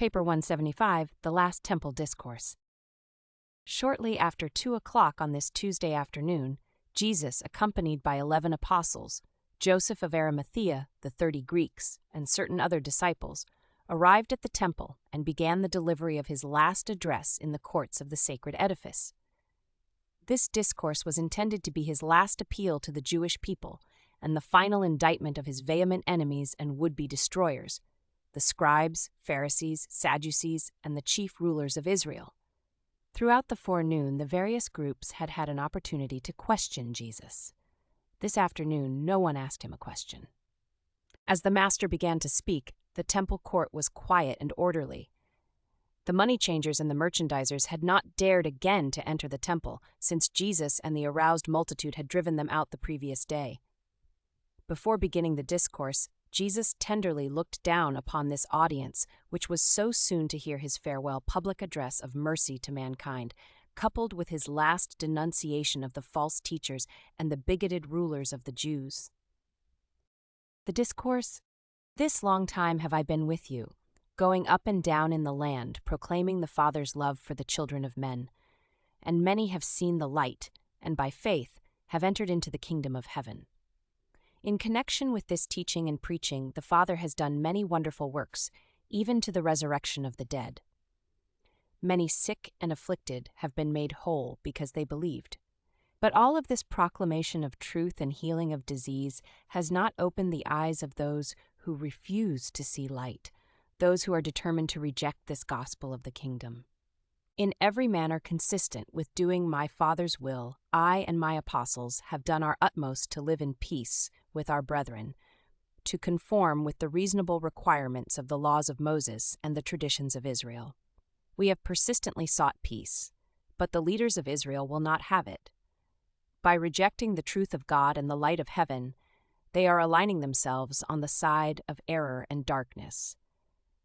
Paper 175, The Last Temple Discourse. Shortly after 2 o'clock on this Tuesday afternoon, Jesus, accompanied by 11 apostles, Joseph of Arimathea, the 30 Greeks, and certain other disciples, arrived at the temple and began the delivery of his last address in the courts of the sacred edifice. This discourse was intended to be his last appeal to the Jewish people and the final indictment of his vehement enemies and would-be destroyers, the scribes, Pharisees, Sadducees, and the chief rulers of Israel. Throughout the forenoon, the various groups had had an opportunity to question Jesus. This afternoon, no one asked him a question. As the Master began to speak, the temple court was quiet and orderly. The money changers and the merchandisers had not dared again to enter the temple, since Jesus and the aroused multitude had driven them out the previous day. Before beginning the discourse, Jesus tenderly looked down upon this audience, which was so soon to hear his farewell public address of mercy to mankind, coupled with his last denunciation of the false teachers and the bigoted rulers of the Jews. The discourse: "This long time have I been with you, going up and down in the land, proclaiming the Father's love for the children of men. And many have seen the light, and by faith have entered into the kingdom of heaven." In connection with this teaching and preaching, the Father has done many wonderful works, even to the resurrection of the dead. Many sick and afflicted have been made whole because they believed. But all of this proclamation of truth and healing of disease has not opened the eyes of those who refuse to see light, those who are determined to reject this gospel of the kingdom. In every manner consistent with doing my Father's will, I and my apostles have done our utmost to live in peace with our brethren, to conform with the reasonable requirements of the laws of Moses and the traditions of Israel. We have persistently sought peace, but the leaders of Israel will not have it. By rejecting the truth of God and the light of heaven, they are aligning themselves on the side of error and darkness.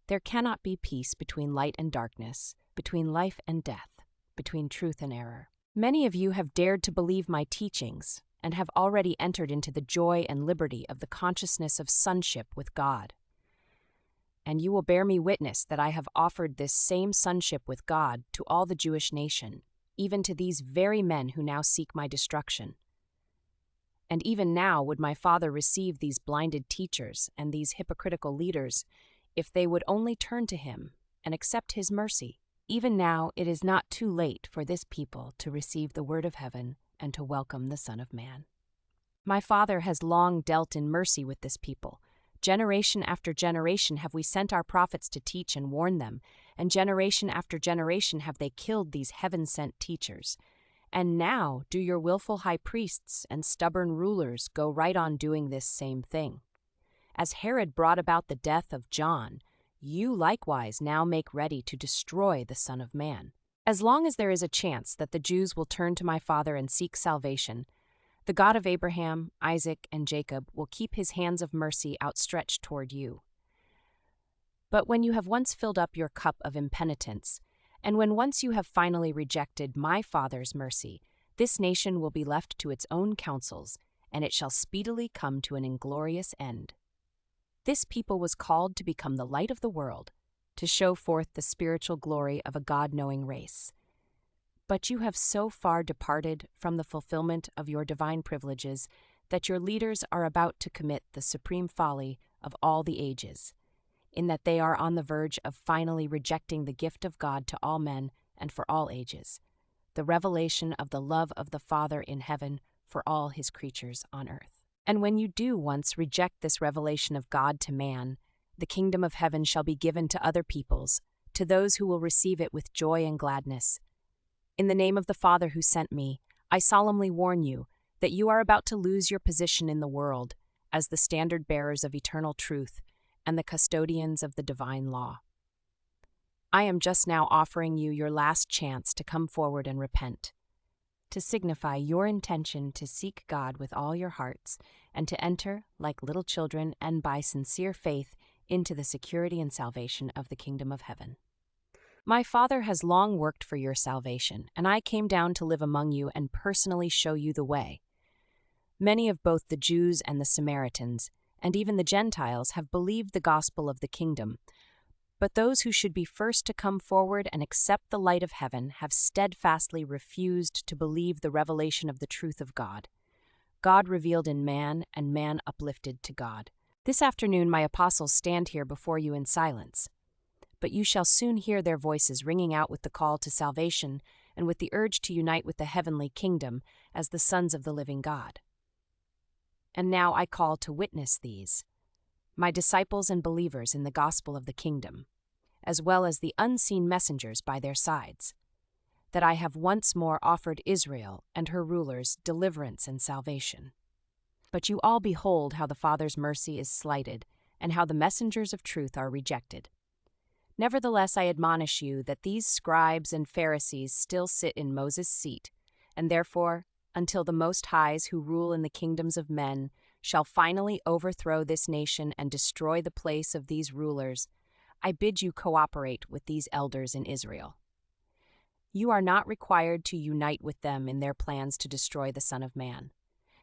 There cannot be peace between light and darkness, between life and death, between truth and error. Many of you have dared to believe my teachings and have already entered into the joy and liberty of the consciousness of sonship with God. And you will bear me witness that I have offered this same sonship with God to all the Jewish nation, even to these very men who now seek my destruction. And even now would my Father receive these blinded teachers and these hypocritical leaders if they would only turn to him and accept his mercy. Even now it is not too late for this people to receive the word of heaven and to welcome the Son of Man. My Father has long dealt in mercy with this people. Generation after generation have we sent our prophets to teach and warn them, and generation after generation have they killed these heaven-sent teachers. And now do your willful high priests and stubborn rulers go right on doing this same thing. As Herod brought about the death of John, you likewise now make ready to destroy the Son of Man. As long as there is a chance that the Jews will turn to my Father and seek salvation, the God of Abraham, Isaac, and Jacob will keep his hands of mercy outstretched toward you. But when you have once filled up your cup of impenitence, and when once you have finally rejected my Father's mercy, this nation will be left to its own counsels, and it shall speedily come to an inglorious end. This people was called to become the light of the world, to show forth the spiritual glory of a God-knowing race. But you have so far departed from the fulfillment of your divine privileges that your leaders are about to commit the supreme folly of all the ages, in that they are on the verge of finally rejecting the gift of God to all men and for all ages, the revelation of the love of the Father in heaven for all his creatures on earth. And when you do once reject this revelation of God to man, the kingdom of heaven shall be given to other peoples, to those who will receive it with joy and gladness. In the name of the Father who sent me, I solemnly warn you that you are about to lose your position in the world as the standard-bearers of eternal truth and the custodians of the divine law. I am just now offering you your last chance to come forward and repent, to signify your intention to seek God with all your hearts and to enter, like little children and by sincere faith, into the security and salvation of the kingdom of heaven. My Father has long worked for your salvation, and I came down to live among you and personally show you the way. Many of both the Jews and the Samaritans, and even the Gentiles, have believed the gospel of the kingdom, But those who should be first to come forward and accept the light of heaven have steadfastly refused to believe the revelation of the truth of God. God revealed in man, and man uplifted to God. This afternoon my apostles stand here before you in silence. But you shall soon hear their voices ringing out with the call to salvation and with the urge to unite with the heavenly kingdom as the sons of the living God. And now I call to witness these, my disciples and believers in the gospel of the kingdom, as well as the unseen messengers by their sides, that I have once more offered Israel and her rulers deliverance and salvation. But you all behold how the Father's mercy is slighted, and how the messengers of truth are rejected. Nevertheless, I admonish you that these scribes and Pharisees still sit in Moses' seat, and therefore, until the Most Highs who rule in the kingdoms of men shall finally overthrow this nation and destroy the place of these rulers, I bid you cooperate with these elders in Israel. You are not required to unite with them in their plans to destroy the Son of Man.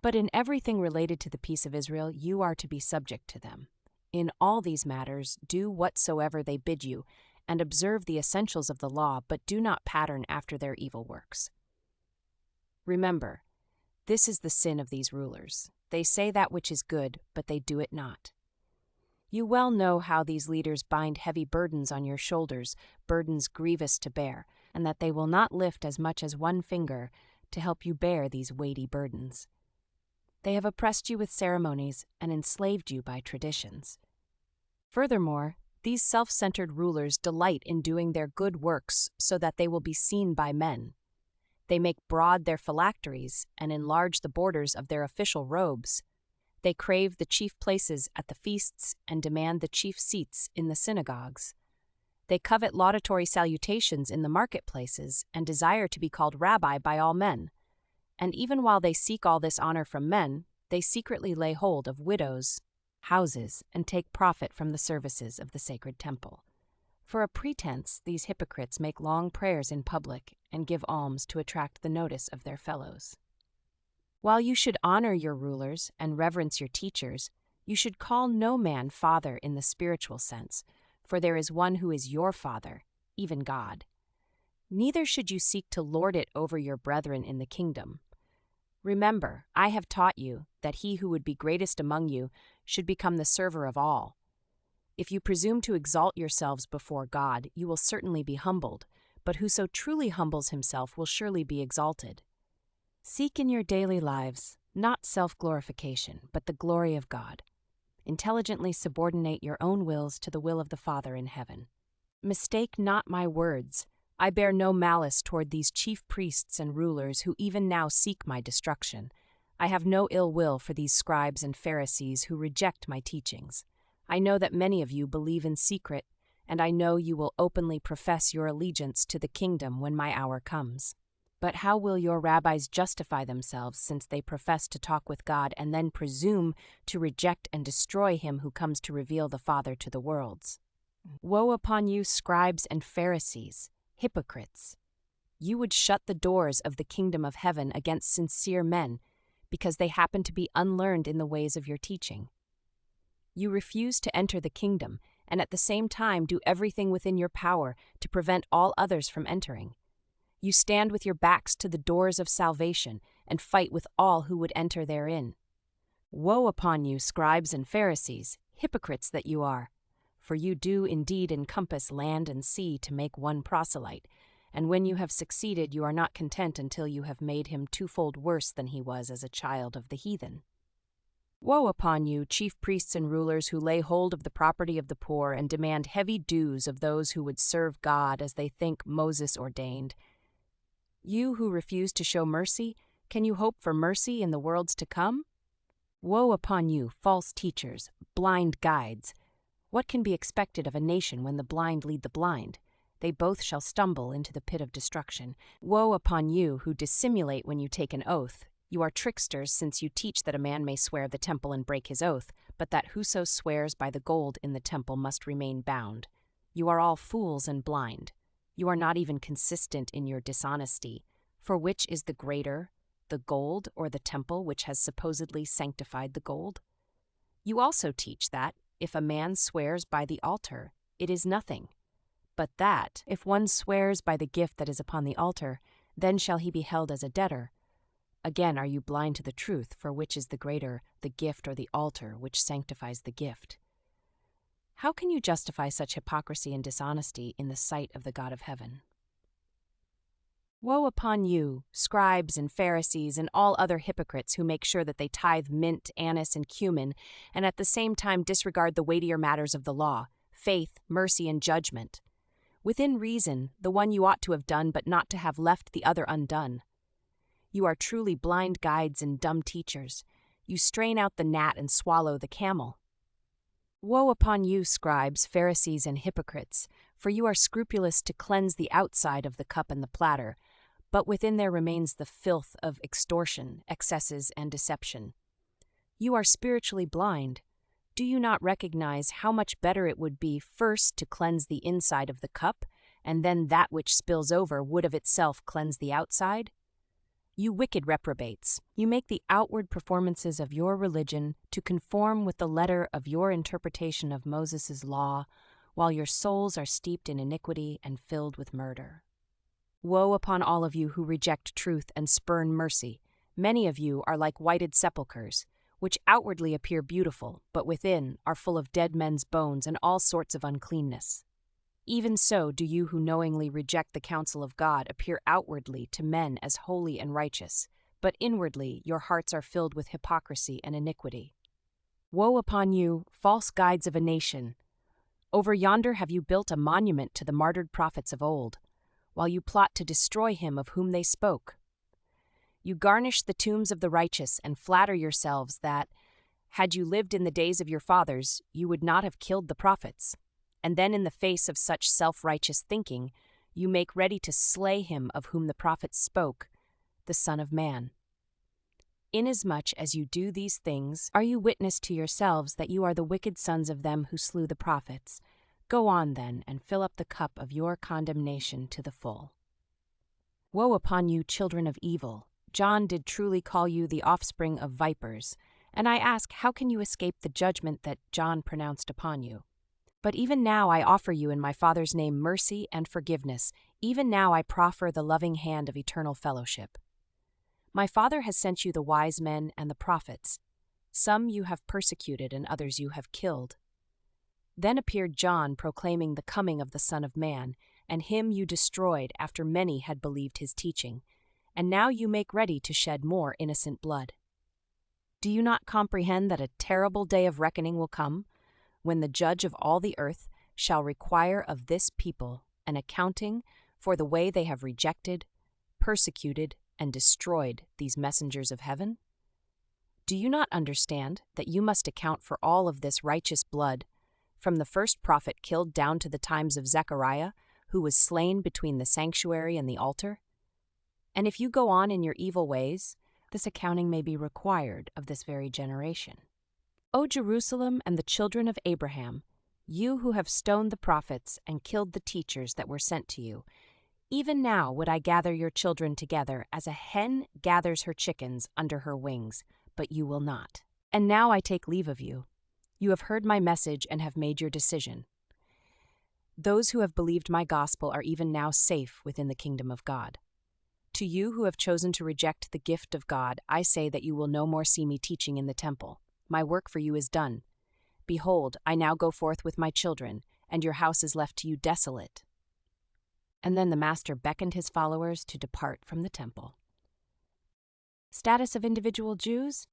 But in everything related to the peace of Israel, you are to be subject to them. In all these matters, do whatsoever they bid you, and observe the essentials of the law, but do not pattern after their evil works. Remember, this is the sin of these rulers. They say that which is good, but they do it not. You well know how these leaders bind heavy burdens on your shoulders, burdens grievous to bear, and that they will not lift as much as one finger to help you bear these weighty burdens. They have oppressed you with ceremonies and enslaved you by traditions. Furthermore, these self-centered rulers delight in doing their good works so that they will be seen by men. They make broad their phylacteries and enlarge the borders of their official robes. They crave the chief places at the feasts and demand the chief seats in the synagogues. They covet laudatory salutations in the marketplaces and desire to be called rabbi by all men. And even while they seek all this honor from men, they secretly lay hold of widows' houses and take profit from the services of the sacred temple. For a pretense, these hypocrites make long prayers in public and give alms to attract the notice of their fellows. While you should honor your rulers and reverence your teachers, you should call no man father in the spiritual sense, for there is one who is your Father, even God. Neither should you seek to lord it over your brethren in the kingdom. Remember, I have taught you that he who would be greatest among you should become the server of all. If you presume to exalt yourselves before God, you will certainly be humbled, but whoso truly humbles himself will surely be exalted. Seek in your daily lives not self-glorification, but the glory of God. Intelligently subordinate your own wills to the will of the Father in heaven. Mistake not my words. I bear no malice toward these chief priests and rulers who even now seek my destruction. I have no ill will for these scribes and Pharisees who reject my teachings. I know that many of you believe in secret, and I know you will openly profess your allegiance to the kingdom when my hour comes. But how will your rabbis justify themselves since they profess to talk with God and then presume to reject and destroy him who comes to reveal the Father to the worlds? Woe upon you, scribes and Pharisees, hypocrites! You would shut the doors of the kingdom of heaven against sincere men, because they happen to be unlearned in the ways of your teaching. You refuse to enter the kingdom, and at the same time do everything within your power to prevent all others from entering. You stand with your backs to the doors of salvation and fight with all who would enter therein. Woe upon you, scribes and Pharisees, hypocrites that you are! For you do indeed encompass land and sea to make one proselyte, and when you have succeeded you are not content until you have made him twofold worse than he was as a child of the heathen. Woe upon you, chief priests and rulers who lay hold of the property of the poor and demand heavy dues of those who would serve God as they think Moses ordained. You who refuse to show mercy, can you hope for mercy in the worlds to come? Woe upon you, false teachers, blind guides! What can be expected of a nation when the blind lead the blind? They both shall stumble into the pit of destruction. Woe upon you who dissimulate when you take an oath! You are tricksters, since you teach that a man may swear the temple and break his oath, but that whoso swears by the gold in the temple must remain bound. You are all fools and blind. You are not even consistent in your dishonesty. For which is the greater, the gold or the temple which has supposedly sanctified the gold? You also teach that, if a man swears by the altar, it is nothing. But that, if one swears by the gift that is upon the altar, then shall he be held as a debtor. Again, are you blind to the truth, for which is the greater, the gift or the altar which sanctifies the gift? How can you justify such hypocrisy and dishonesty in the sight of the God of heaven? Woe upon you, scribes and Pharisees and all other hypocrites who make sure that they tithe mint, anise, and cumin, and at the same time disregard the weightier matters of the law, faith, mercy, and judgment. Within reason, the one you ought to have done, but not to have left the other undone. You are truly blind guides and dumb teachers. You strain out the gnat and swallow the camel. Woe upon you, scribes, Pharisees, and hypocrites, for you are scrupulous to cleanse the outside of the cup and the platter, but within there remains the filth of extortion, excesses, and deception. You are spiritually blind. Do you not recognize how much better it would be first to cleanse the inside of the cup, and then that which spills over would of itself cleanse the outside? You wicked reprobates, you make the outward performances of your religion to conform with the letter of your interpretation of Moses' law, while your souls are steeped in iniquity and filled with murder. Woe upon all of you who reject truth and spurn mercy. Many of you are like whited sepulchres, which outwardly appear beautiful, but within are full of dead men's bones and all sorts of uncleanness. Even so do you who knowingly reject the counsel of God appear outwardly to men as holy and righteous, but inwardly your hearts are filled with hypocrisy and iniquity. Woe upon you, false guides of a nation! Over yonder have you built a monument to the martyred prophets of old, while you plot to destroy him of whom they spoke. You garnish the tombs of the righteous and flatter yourselves that, had you lived in the days of your fathers, you would not have killed the prophets. And then in the face of such self-righteous thinking, you make ready to slay him of whom the prophets spoke, the Son of Man. Inasmuch as you do these things, are you witness to yourselves that you are the wicked sons of them who slew the prophets? Go on then, and fill up the cup of your condemnation to the full. Woe upon you, children of evil! John did truly call you the offspring of vipers, and I ask, how can you escape the judgment that John pronounced upon you? But even now I offer you in my Father's name mercy and forgiveness. Even now I proffer the loving hand of eternal fellowship. My Father has sent you the wise men and the prophets. Some you have persecuted and others you have killed. Then appeared John proclaiming the coming of the Son of Man, and him you destroyed after many had believed his teaching, and now you make ready to shed more innocent blood. Do you not comprehend that a terrible day of reckoning will come, when the judge of all the earth shall require of this people an accounting for the way they have rejected, persecuted, and destroyed these messengers of heaven? Do you not understand that you must account for all of this righteous blood, from the first prophet killed down to the times of Zechariah, who was slain between the sanctuary and the altar? And if you go on in your evil ways, this accounting may be required of this very generation. O Jerusalem and the children of Abraham, you who have stoned the prophets and killed the teachers that were sent to you, even now would I gather your children together as a hen gathers her chickens under her wings, but you will not. And now I take leave of you. You have heard my message and have made your decision. Those who have believed my gospel are even now safe within the kingdom of God. To you who have chosen to reject the gift of God, I say that you will no more see me teaching in the temple. My work for you is done. Behold, I now go forth with my children, and your house is left to you desolate. And then the master beckoned his followers to depart from the temple. Status of individual Jews?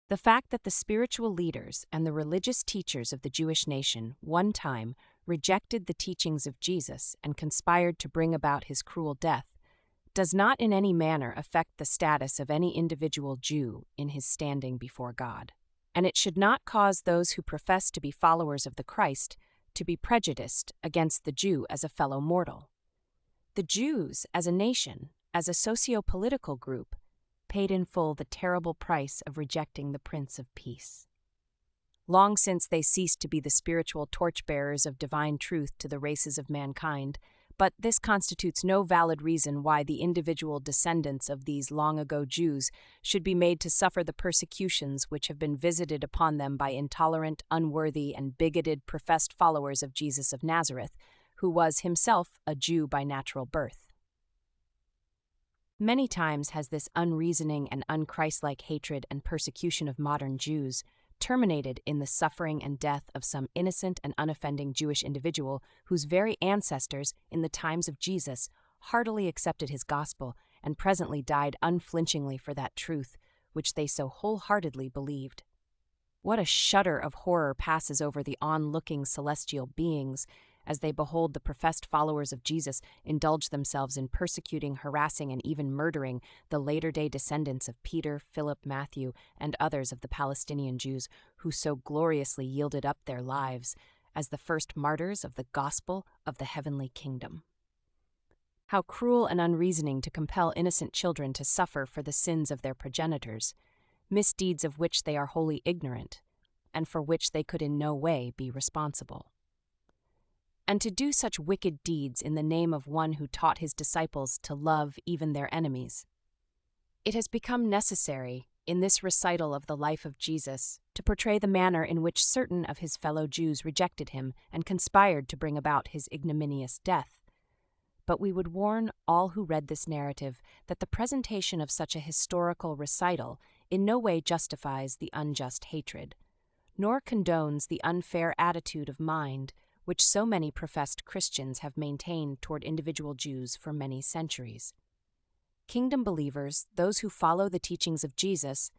The fact that the spiritual leaders and the religious teachers of the Jewish nation one time rejected the teachings of Jesus and conspired to bring about his cruel death does not in any manner affect the status of any individual Jew in his standing before God. And it should not cause those who profess to be followers of the Christ to be prejudiced against the Jew as a fellow mortal. The Jews, as a nation, as a socio-political group, paid in full the terrible price of rejecting the Prince of Peace. Long since they ceased to be the spiritual torchbearers of divine truth to the races of mankind, but this constitutes no valid reason why the individual descendants of these long-ago Jews should be made to suffer the persecutions which have been visited upon them by intolerant, unworthy, and bigoted professed followers of Jesus of Nazareth, who was himself a Jew by natural birth. Many times has this unreasoning and unchristlike hatred and persecution of modern Jews terminated in the suffering and death of some innocent and unoffending Jewish individual whose very ancestors, in the times of Jesus, heartily accepted his gospel and presently died unflinchingly for that truth which they so wholeheartedly believed. What a shudder of horror passes over the onlooking celestial beings as they behold the professed followers of Jesus indulge themselves in persecuting, harassing, and even murdering the later-day descendants of Peter, Philip, Matthew, and others of the Palestinian Jews who so gloriously yielded up their lives as the first martyrs of the gospel of the heavenly kingdom. How cruel and unreasoning to compel innocent children to suffer for the sins of their progenitors, misdeeds of which they are wholly ignorant, and for which they could in no way be responsible. And to do such wicked deeds in the name of one who taught his disciples to love even their enemies. It has become necessary, in this recital of the life of Jesus, to portray the manner in which certain of his fellow Jews rejected him and conspired to bring about his ignominious death. But we would warn all who read this narrative that the presentation of such a historical recital in no way justifies the unjust hatred, nor condones the unfair attitude of mind which so many professed Christians have maintained toward individual Jews for many centuries. Kingdom believers, those who follow the teachings of Jesus,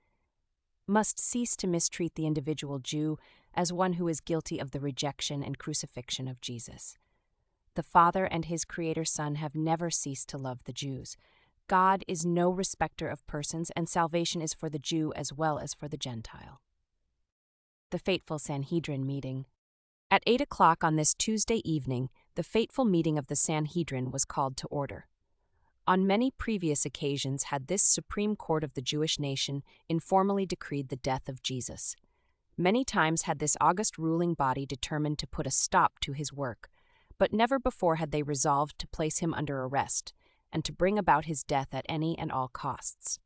must cease to mistreat the individual Jew as one who is guilty of the rejection and crucifixion of Jesus. The Father and his Creator Son have never ceased to love the Jews. God is no respecter of persons, and salvation is for the Jew as well as for the Gentile. The fateful Sanhedrin meeting. At 8 o'clock on this Tuesday evening, the fateful meeting of the Sanhedrin was called to order. On many previous occasions had this supreme court of the Jewish nation informally decreed the death of Jesus. Many times had this august ruling body determined to put a stop to his work, but never before had they resolved to place him under arrest and to bring about his death at any and all costs.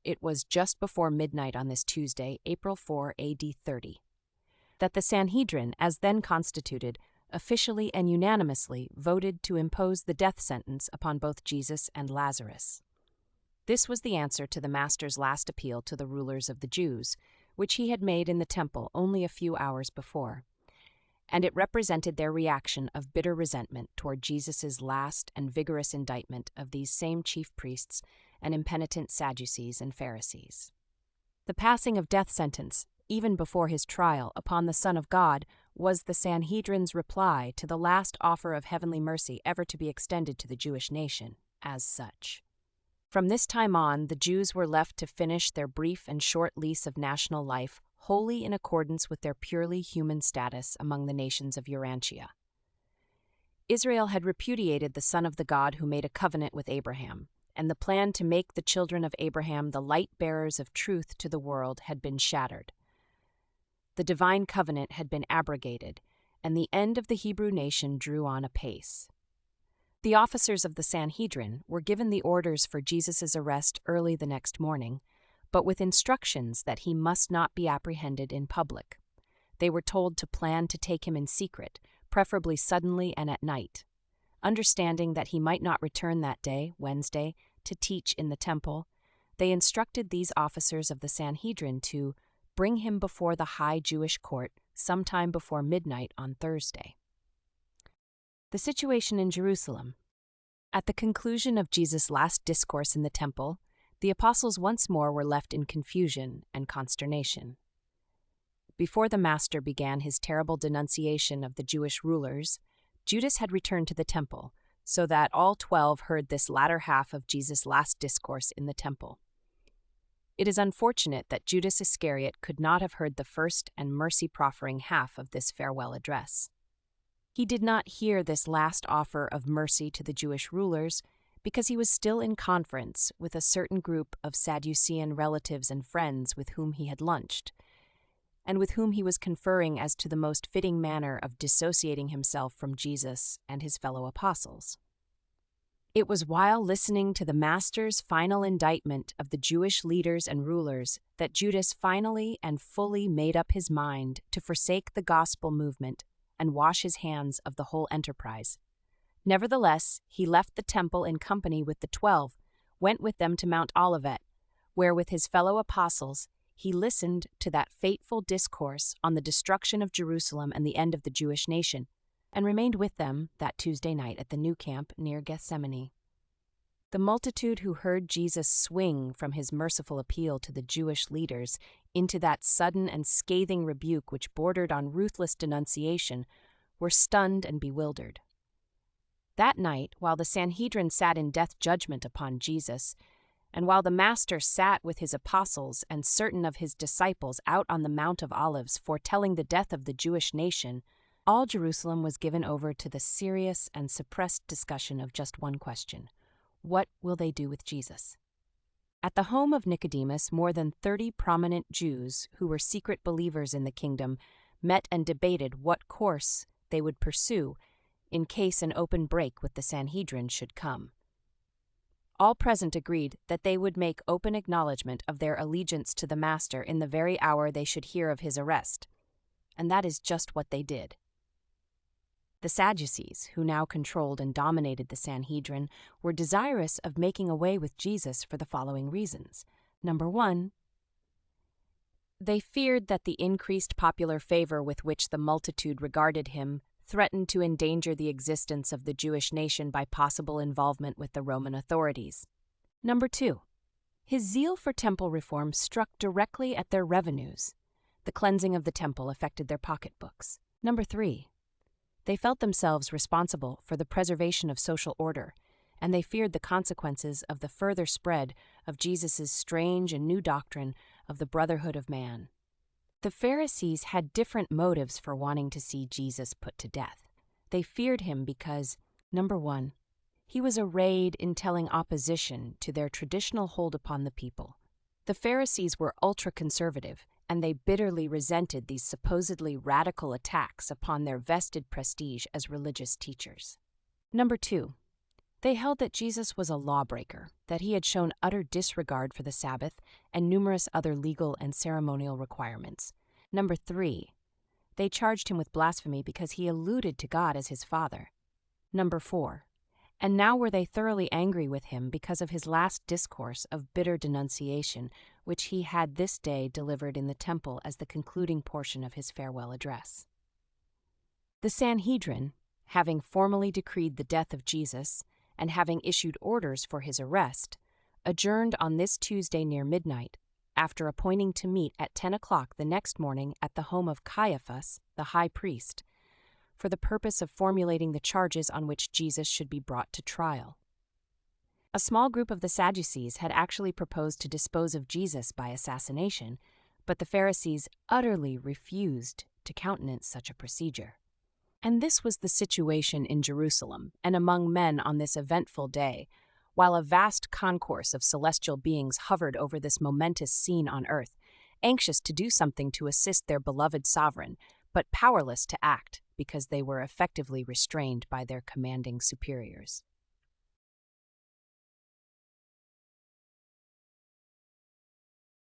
It was just before midnight on this Tuesday, April 4, A.D. 30. that the Sanhedrin, as then constituted, officially and unanimously voted to impose the death sentence upon both Jesus and Lazarus. This was the answer to the Master's last appeal to the rulers of the Jews, which he had made in the temple only a few hours before, and it represented their reaction of bitter resentment toward Jesus' last and vigorous indictment of these same chief priests and impenitent Sadducees and Pharisees. The passing of death sentence, even before his trial, upon the Son of God, was the Sanhedrin's reply to the last offer of heavenly mercy ever to be extended to the Jewish nation, as such. From this time on, the Jews were left to finish their brief and short lease of national life wholly in accordance with their purely human status among the nations of Urantia. Israel had repudiated the Son of the God who made a covenant with Abraham, and the plan to make the children of Abraham the light-bearers of truth to the world had been shattered. The divine covenant had been abrogated, and the end of the Hebrew nation drew on apace. The officers of the Sanhedrin were given the orders for Jesus' arrest early the next morning, but with instructions that he must not be apprehended in public. They were told to plan to take him in secret, preferably suddenly and at night. Understanding that he might not return that day, Wednesday, to teach in the temple, they instructed these officers of the Sanhedrin to bring him before the high Jewish court sometime before midnight on Thursday. The situation in Jerusalem. At the conclusion of Jesus' last discourse in the temple, the apostles once more were left in confusion and consternation. Before the Master began his terrible denunciation of the Jewish rulers, Judas had returned to the temple, so that all 12 heard this latter half of Jesus' last discourse in the temple. It is unfortunate that Judas Iscariot could not have heard the first and mercy-proffering half of this farewell address. He did not hear this last offer of mercy to the Jewish rulers because he was still in conference with a certain group of Sadducean relatives and friends with whom he had lunched, and with whom he was conferring as to the most fitting manner of dissociating himself from Jesus and his fellow apostles. It was while listening to the Master's final indictment of the Jewish leaders and rulers that Judas finally and fully made up his mind to forsake the gospel movement and wash his hands of the whole enterprise. Nevertheless, he left the temple in company with the 12, went with them to Mount Olivet, where with his fellow apostles he listened to that fateful discourse on the destruction of Jerusalem and the end of the Jewish nation, and remained with them that Tuesday night at the new camp near Gethsemane. The multitude who heard Jesus swing from his merciful appeal to the Jewish leaders into that sudden and scathing rebuke which bordered on ruthless denunciation were stunned and bewildered. That night, while the Sanhedrin sat in death judgment upon Jesus, and while the Master sat with his apostles and certain of his disciples out on the Mount of Olives foretelling the death of the Jewish nation, all Jerusalem was given over to the serious and suppressed discussion of just one question: what will they do with Jesus? At the home of Nicodemus, more than 30 prominent Jews who were secret believers in the kingdom met and debated what course they would pursue in case an open break with the Sanhedrin should come. All present agreed that they would make open acknowledgement of their allegiance to the Master in the very hour they should hear of his arrest, and that is just what they did. The Sadducees, who now controlled and dominated the Sanhedrin, were desirous of making away with Jesus for the following reasons. Number 1, they feared that the increased popular favor with which the multitude regarded him threatened to endanger the existence of the Jewish nation by possible involvement with the Roman authorities. Number 2, his zeal for temple reform struck directly at their revenues. The cleansing of the temple affected their pocketbooks. Number 3, they felt themselves responsible for the preservation of social order, and they feared the consequences of the further spread of Jesus' strange and new doctrine of the brotherhood of man. The Pharisees had different motives for wanting to see Jesus put to death. They feared him because, number 1, he was arrayed in telling opposition to their traditional hold upon the people. The Pharisees were ultra-conservative, and they bitterly resented these supposedly radical attacks upon their vested prestige as religious teachers. Number 2, they held that Jesus was a lawbreaker, that he had shown utter disregard for the Sabbath and numerous other legal and ceremonial requirements. Number 3, they charged him with blasphemy because he alluded to God as his Father. Number 4, and now were they thoroughly angry with him because of his last discourse of bitter denunciation, which he had this day delivered in the temple as the concluding portion of his farewell address. The Sanhedrin, having formally decreed the death of Jesus and having issued orders for his arrest, adjourned on this Tuesday near midnight, after appointing to meet at 10 o'clock the next morning at the home of Caiaphas, the high priest, for the purpose of formulating the charges on which Jesus should be brought to trial. A small group of the Sadducees had actually proposed to dispose of Jesus by assassination, but the Pharisees utterly refused to countenance such a procedure. And this was the situation in Jerusalem and among men on this eventful day, while a vast concourse of celestial beings hovered over this momentous scene on earth, anxious to do something to assist their beloved sovereign, but powerless to act because they were effectively restrained by their commanding superiors.